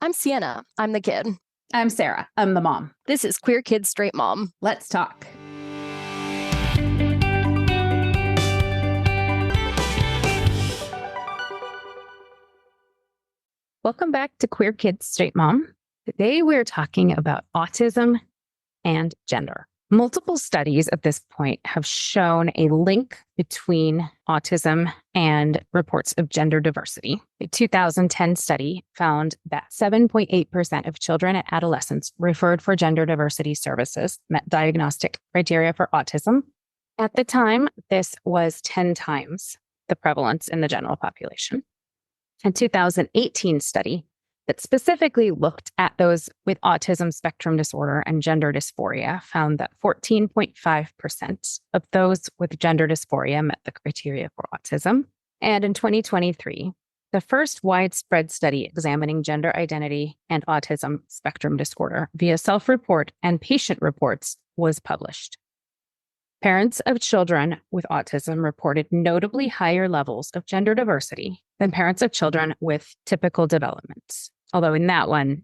I'm Sienna. I'm the kid. I'm Sarah. I'm the mom. This is Queer Kid Straight Mom. Let's talk. Welcome back to Queer Kid Straight Mom. Today we're talking about autism and gender. Multiple studies at this point have shown a link between autism and reports of gender diversity. A 2010 study found that 7.8% of children and adolescents referred for gender diversity services met diagnostic criteria for autism. At the time, this was 10 times the prevalence in the general population. A 2018 study that specifically looked at those with autism spectrum disorder and gender dysphoria found that 14.5% of those with gender dysphoria met the criteria for autism. And in 2023, the first widespread study examining gender identity and autism spectrum disorder via self-report and patient reports was published. Parents of children with autism reported notably higher levels of gender diversity than parents of children with typical development. Although in that one,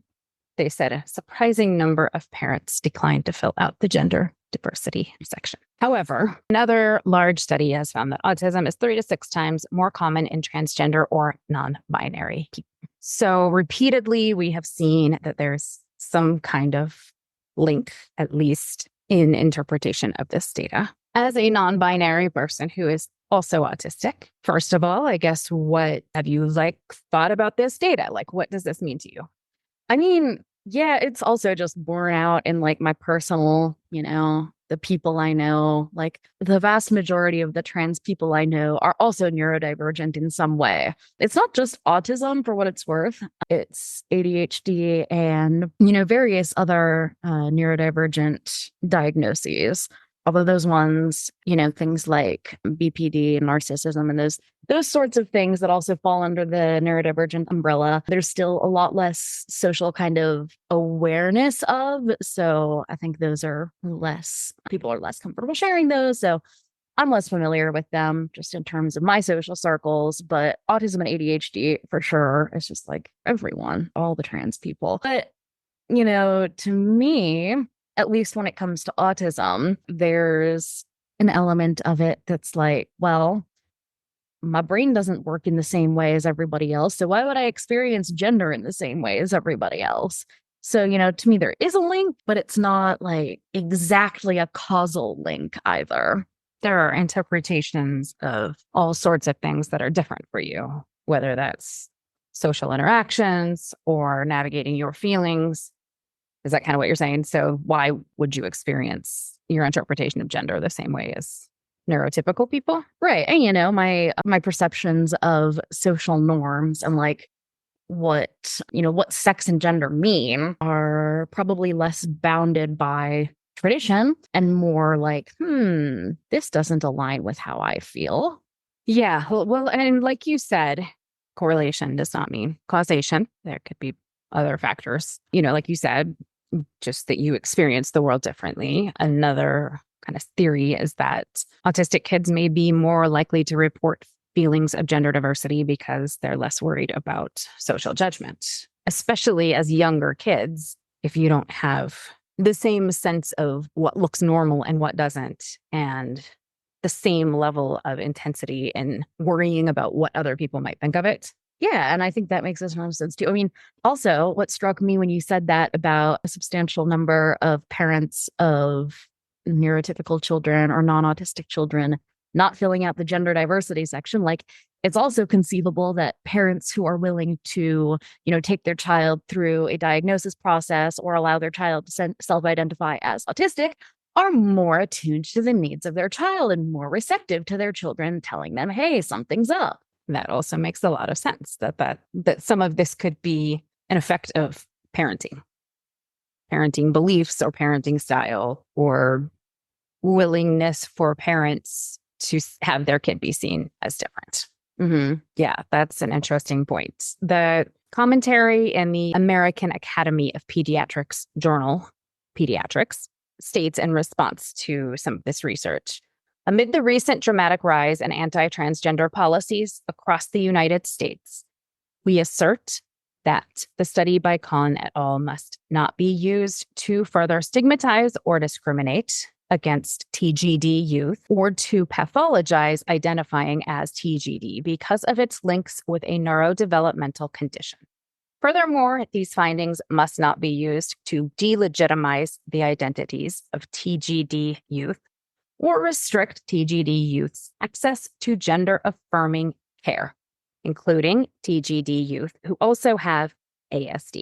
they said a surprising number of parents declined to fill out the gender diversity section. However, another large study has found that autism is 3 to 6 times more common in transgender or non-binary people. So repeatedly, we have seen that there's some kind of link, at least in interpretation of this data. As a non-binary person who is also autistic, first of all, I guess, what have you thought about this data? What does this mean to you? I mean, yeah, it's also just borne out in my personal, the people I know, the vast majority of the trans people I know are also neurodivergent in some way. It's not just autism for what it's worth. It's ADHD and, various other neurodivergent diagnoses. Although those ones, things like BPD and narcissism and those sorts of things that also fall under the neurodivergent umbrella, there's still a lot less social kind of awareness of. So I think people are less comfortable sharing those. So I'm less familiar with them just in terms of my social circles, but autism and ADHD for sure is just everyone, all the trans people. But, to me, at least when it comes to autism, there's an element of it that's well, my brain doesn't work in the same way as everybody else. So why would I experience gender in the same way as everybody else? So, to me, there is a link, but it's not exactly a causal link either. There are interpretations of all sorts of things that are different for you, whether that's social interactions or navigating your feelings. Is that kind of what you're saying? So why would you experience your interpretation of gender the same way as neurotypical people? Right. And, my perceptions of social norms and what sex and gender mean are probably less bounded by tradition and more this doesn't align with how I feel. Yeah. Well, and like you said, correlation does not mean causation. There could be other factors, like you said, just that you experience the world differently. Another kind of theory is that autistic kids may be more likely to report feelings of gender diversity because they're less worried about social judgment, especially as younger kids. If you don't have the same sense of what looks normal and what doesn't, and the same level of intensity in worrying about what other people might think of it. Yeah, and I think that makes a ton of sense too. I mean, also, what struck me when you said that about a substantial number of parents of neurotypical children or non-autistic children not filling out the gender diversity section, it's also conceivable that parents who are willing to, take their child through a diagnosis process or allow their child to self-identify as autistic are more attuned to the needs of their child and more receptive to their children telling them, hey, something's up. That also makes a lot of sense that some of this could be an effect of parenting beliefs or parenting style or willingness for parents to have their kid be seen as different. Mm-hmm. Yeah, that's an interesting point. The commentary in the American Academy of Pediatrics journal, Pediatrics, states in response to some of this research, amid the recent dramatic rise in anti-transgender policies across the United States, we assert that the study by Kahn et al. Must not be used to further stigmatize or discriminate against TGD youth or to pathologize identifying as TGD because of its links with a neurodevelopmental condition. Furthermore, these findings must not be used to delegitimize the identities of TGD youth or restrict TGD youth's access to gender-affirming care, including TGD youth who also have ASD.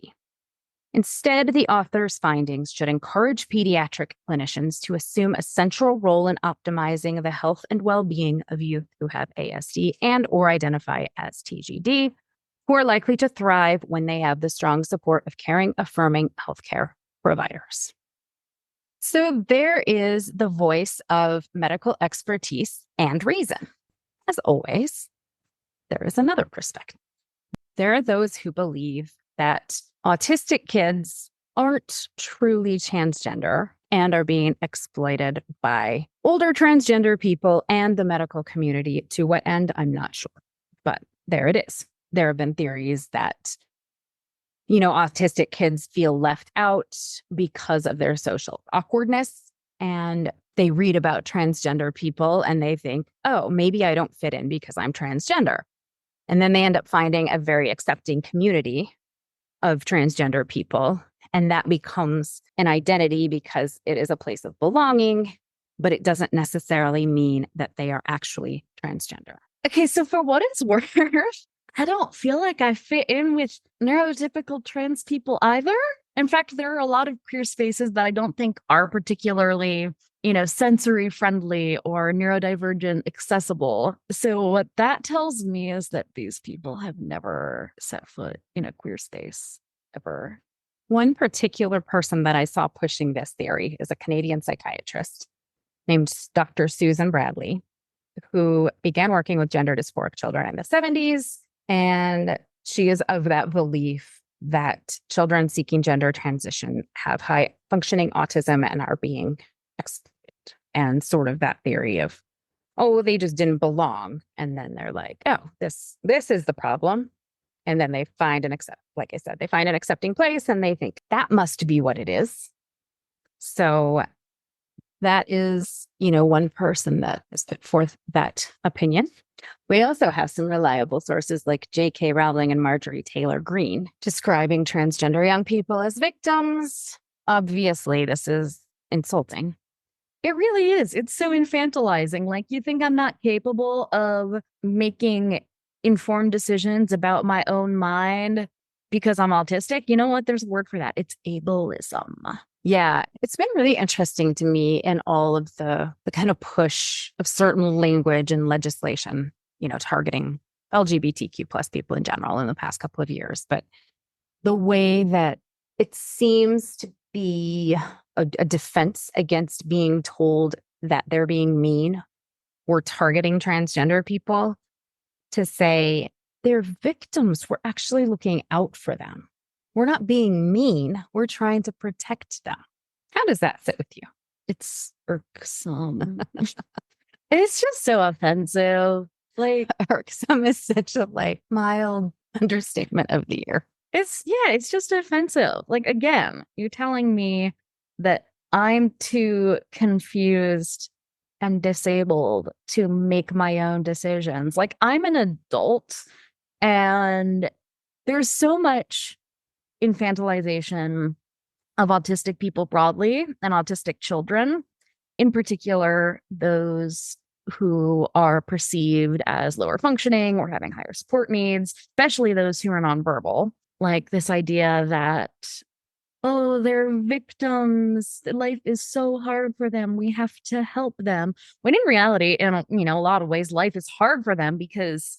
Instead, the author's findings should encourage pediatric clinicians to assume a central role in optimizing the health and well-being of youth who have ASD and or identify as TGD, who are likely to thrive when they have the strong support of caring, affirming healthcare providers. So there is the voice of medical expertise and reason. As always, there is another perspective. There are those who believe that autistic kids aren't truly transgender and are being exploited by older transgender people and the medical community. To what end, I'm not sure. But there it is. There have been theories that, autistic kids feel left out because of their social awkwardness. And they read about transgender people and they think, oh, maybe I don't fit in because I'm transgender. And then they end up finding a very accepting community of transgender people. And that becomes an identity because it is a place of belonging, but it doesn't necessarily mean that they are actually transgender. Okay, so for what it's worth, I don't feel like I fit in with neurotypical trans people either. In fact, there are a lot of queer spaces that I don't think are particularly, sensory friendly or neurodivergent accessible. So what that tells me is that these people have never set foot in a queer space ever. One particular person that I saw pushing this theory is a Canadian psychiatrist named Dr. Susan Bradley, who began working with gender dysphoric children in the 70s. And she is of that belief that children seeking gender transition have high functioning autism and are being exploited. And sort of that theory of, oh, they just didn't belong. And then they're like, oh, this is the problem. And then they find like I said, they find an accepting place and they think that must be what it is. So that is, one person that has put forth that opinion. We also have some reliable sources like J.K. Rowling and Marjorie Taylor Greene describing transgender young people as victims. Obviously, this is insulting. It really is. It's so infantilizing. Like, you think I'm not capable of making informed decisions about my own mind because I'm autistic? You know what? There's a word for that. It's ableism. Yeah, it's been really interesting to me in all of the kind of push of certain language and legislation, targeting LGBTQ plus people in general in the past couple of years. But the way that it seems to be a defense against being told that they're being mean or targeting transgender people to say they're victims. We're actually looking out for them. We're not being mean. We're trying to protect them. How does that sit with you? It's irksome. It's just so offensive. Like, irksome is such a mild understatement of the year. It's just offensive. Like, again, you're telling me that I'm too confused and disabled to make my own decisions. Like, I'm an adult and there's so much infantilization of autistic people broadly and autistic children, in particular, those who are perceived as lower functioning or having higher support needs, especially those who are nonverbal. Like this idea that, oh, they're victims. Life is so hard for them. We have to help them. When in reality, in a lot of ways, life is hard for them because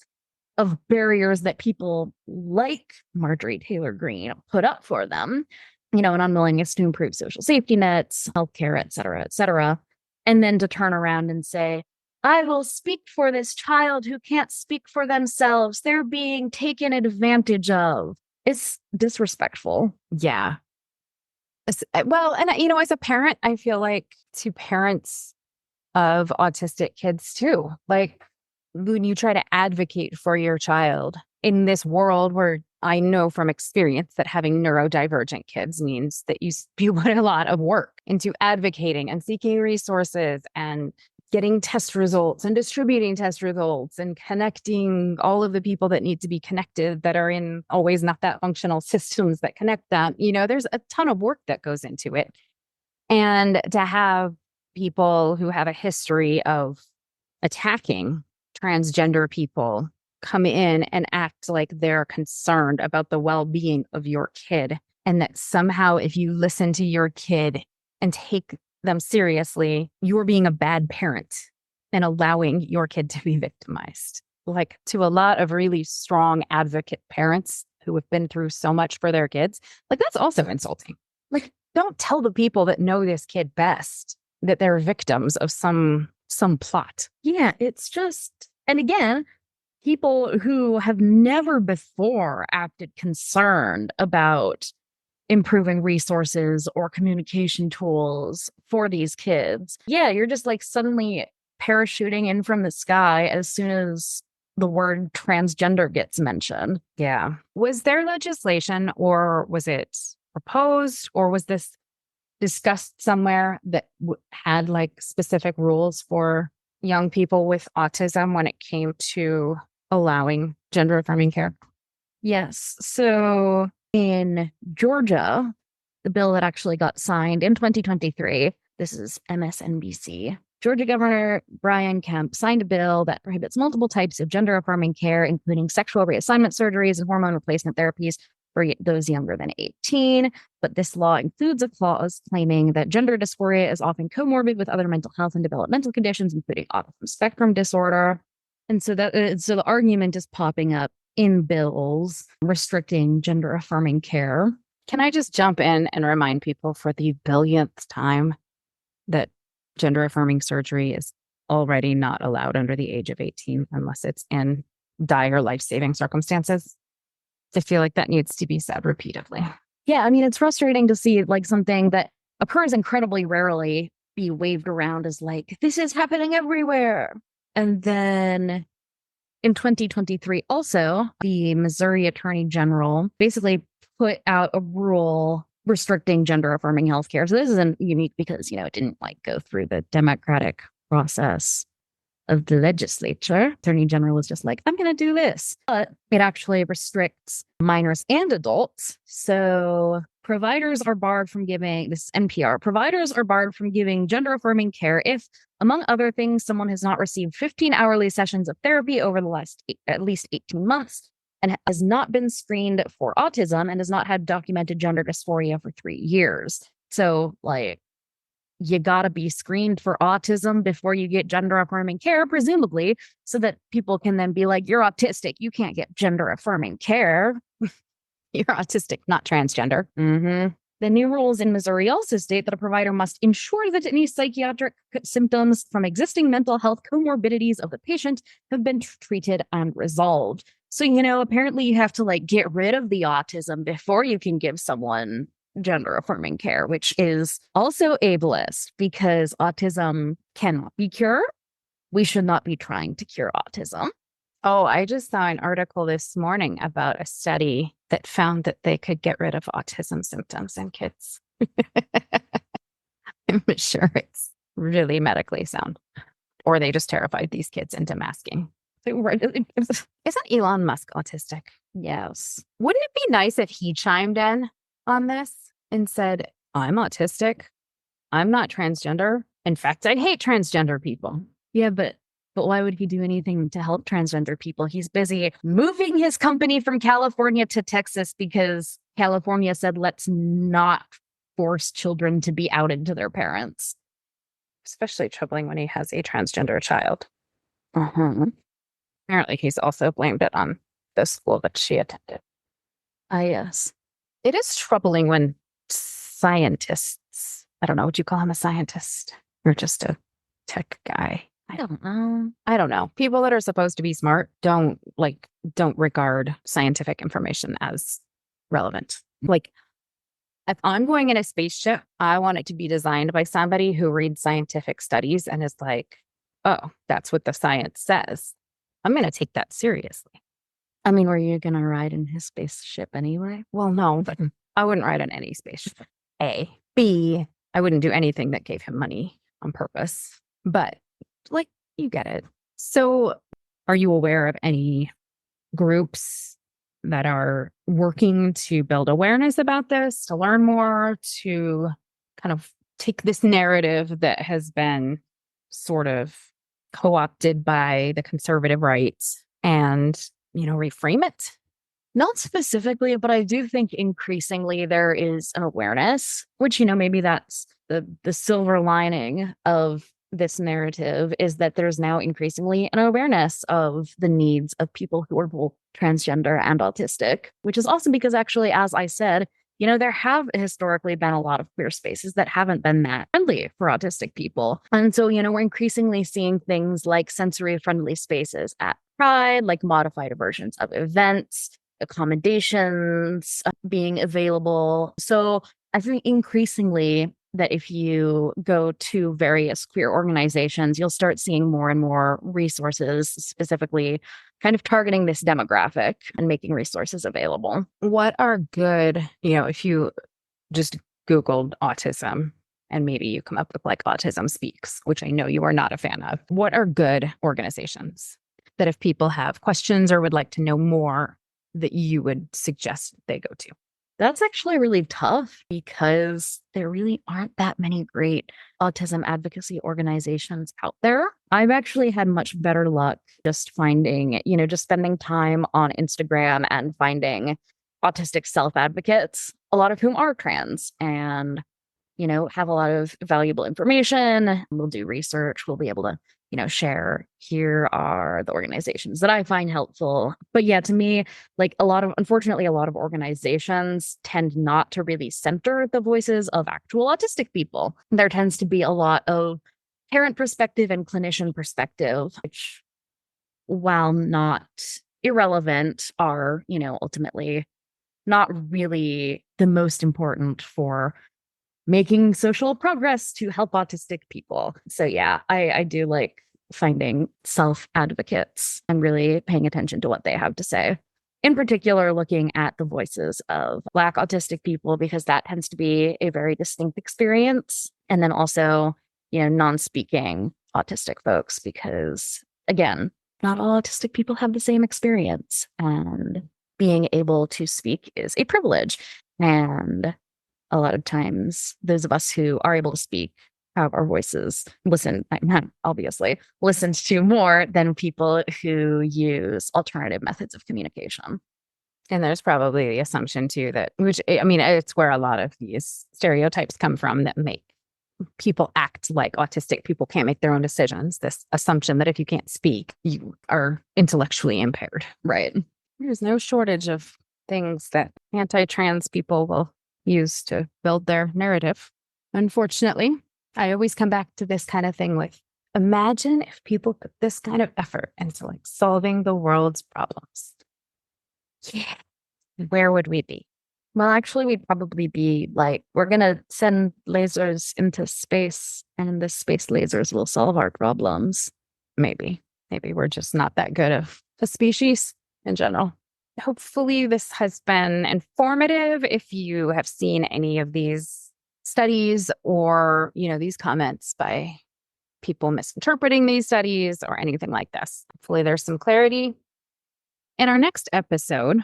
of barriers that people like Marjorie Taylor Greene put up for them, an unwillingness to improve social safety nets, healthcare, et cetera, and then to turn around and say, I will speak for this child who can't speak for themselves. They're being taken advantage of. It's disrespectful. Yeah. Well, and as a parent, I feel like to parents of autistic kids too, like when you try to advocate for your child in this world where I know from experience that having neurodivergent kids means that you put a lot of work into advocating and seeking resources and getting test results and distributing test results and connecting all of the people that need to be connected that are in always not that functional systems that connect them. There's a ton of work that goes into it. And to have people who have a history of attacking transgender people come in and act like they're concerned about the well-being of your kid, and that somehow if you listen to your kid and take them seriously, you're being a bad parent and allowing your kid to be victimized. Like, to a lot of really strong advocate parents who have been through so much for their kids, like, that's also insulting. Like, don't tell the people that know this kid best that they're victims of some plot. Yeah, it's just, and again, people who have never before acted concerned about improving resources or communication tools for these kids. Yeah, you're just like suddenly parachuting in from the sky as soon as the word transgender gets mentioned. Yeah. Was there legislation, or was it proposed, or was this discussed somewhere that had like specific rules for young people with autism when it came to allowing gender affirming care? Yes. So in Georgia, the bill that actually got signed in 2023, this is MSNBC. Georgia Governor Brian Kemp signed a bill that prohibits multiple types of gender affirming care, including sexual reassignment surgeries and hormone replacement therapies for those younger than 18. But this law includes a clause claiming that gender dysphoria is often comorbid with other mental health and developmental conditions, including autism spectrum disorder. And so the argument is popping up in bills restricting gender affirming care. Can I just jump in and remind people for the billionth time that gender affirming surgery is already not allowed under the age of 18 unless it's in dire life-saving circumstances? I feel like that needs to be said repeatedly. Yeah, I mean, it's frustrating to see like something that occurs incredibly rarely be waved around as like, this is happening everywhere. And then in 2023, also, the Missouri Attorney General basically put out a rule restricting gender affirming healthcare. So this isn't unique because, it didn't like go through the democratic process of the legislature. Attorney General was just like, I'm going to do this. But it actually restricts minors and adults. So providers are barred from giving, this is NPR, providers are barred from giving gender affirming care if, among other things, someone has not received 15 hourly sessions of therapy over the last at least 18 months and has not been screened for autism and has not had documented gender dysphoria for 3 years. So like, you got to be screened for autism before you get gender affirming care, presumably, so that people can then be like, you're autistic. You can't get gender affirming care. You're autistic, not transgender. Mm-hmm. The new rules in Missouri also state that a provider must ensure that any psychiatric symptoms from existing mental health comorbidities of the patient have been treated and resolved. So, apparently you have to like get rid of the autism before you can give someone gender affirming care, which is also ableist because autism cannot be cured. We should not be trying to cure autism. Oh, I just saw an article this morning about a study that found that they could get rid of autism symptoms in kids. I'm sure it's really medically sound. Or they just terrified these kids into masking. Isn't Elon Musk autistic? Yes. Wouldn't it be nice if he chimed in on this and said, I'm autistic. I'm not transgender. In fact, I hate transgender people. Yeah, but why would he do anything to help transgender people? He's busy moving his company from California to Texas because California said, let's not force children to be outed to their parents. Especially troubling when he has a transgender child. Uh-huh. Apparently, he's also blamed it on the school that she attended. Yes. It is troubling when scientists, I don't know, would you call him a scientist or just a tech guy? I don't know. I don't know. People that are supposed to be smart don't regard scientific information as relevant. Like, if I'm going in a spaceship, I want it to be designed by somebody who reads scientific studies and is like, oh, that's what the science says. I'm going to take that seriously. I mean, were you gonna ride in his spaceship anyway? Well, no, but I wouldn't ride on any spaceship. A. B. I wouldn't do anything that gave him money on purpose. But like, you get it. So, are you aware of any groups that are working to build awareness about this, to learn more, to kind of take this narrative that has been sort of co-opted by the conservative right and, reframe it? Not specifically, but I do think increasingly there is an awareness, which, maybe that's the silver lining of this narrative is that there's now increasingly an awareness of the needs of people who are both transgender and autistic, which is awesome because actually, as I said, there have historically been a lot of queer spaces that haven't been that friendly for autistic people. And so, we're increasingly seeing things like sensory friendly spaces at Pride, like modified versions of events, accommodations being available. So I think increasingly that if you go to various queer organizations, you'll start seeing more and more resources specifically kind of targeting this demographic and making resources available. What are good, if you just Googled autism and maybe you come up with like Autism Speaks, which I know you are not a fan of, what are good organizations that if people have questions or would like to know more, that you would suggest they go to? That's actually really tough because there really aren't that many great autism advocacy organizations out there. I've actually had much better luck just finding, just spending time on Instagram and finding autistic self advocates, a lot of whom are trans and, have a lot of valuable information. We'll do research. We'll be able to, share, here are the organizations that I find helpful. But yeah, to me, like unfortunately, a lot of organizations tend not to really center the voices of actual autistic people. There tends to be a lot of parent perspective and clinician perspective, which, while not irrelevant, are, ultimately not really the most important for making social progress to help autistic people. So yeah, I do like finding self advocates and really paying attention to what they have to say. In particular, looking at the voices of Black autistic people, because that tends to be a very distinct experience. And then also, non speaking autistic folks, because again, not all autistic people have the same experience. And being able to speak is a privilege. And a lot of times, those of us who are able to speak have our voices obviously listened to more than people who use alternative methods of communication. And there's probably the assumption too that, it's where a lot of these stereotypes come from that make people act like autistic people can't make their own decisions. This assumption that if you can't speak, you are intellectually impaired. Right. There's no shortage of things that anti-trans people will use to build their narrative. Unfortunately, I always come back to this kind of thing with, imagine if people put this kind of effort into like solving the world's problems. Yeah. Where would we be? Well, actually, we'd probably be like, we're going to send lasers into space and the space lasers will solve our problems. Maybe we're just not that good of a species in general. Hopefully this has been informative. If you have seen any of these studies or, these comments by people misinterpreting these studies or anything like this, hopefully there's some clarity. In our next episode,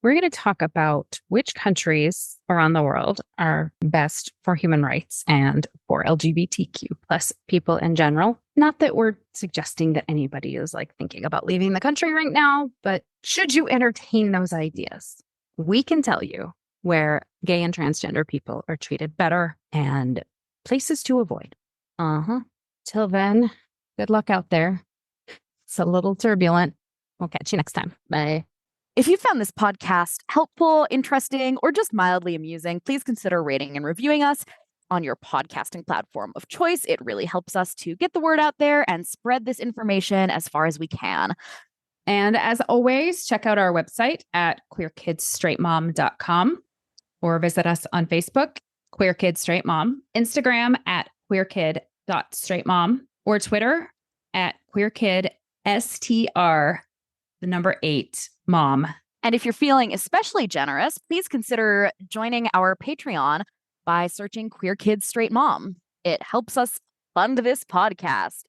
we're going to talk about which countries around the world are best for human rights and for LGBTQ plus people in general. Not that we're suggesting that anybody is like thinking about leaving the country right now, but should you entertain those ideas, we can tell you where gay and transgender people are treated better and places to avoid. Till then, good luck out there. It's a little turbulent. We'll catch you next time. Bye. If you found this podcast helpful, interesting, or just mildly amusing, please consider rating and reviewing us on your podcasting platform of choice. It really helps us to get the word out there and spread this information as far as we can. And as always, check out our website at queerkidsstraightmom.com or visit us on Facebook, Queer Kid Straight Mom, Instagram at queerkid.straightmom, or Twitter at queerkidstr8 mom. And if you're feeling especially generous, please consider joining our Patreon by searching Queer Kids Straight Mom. It helps us fund this podcast.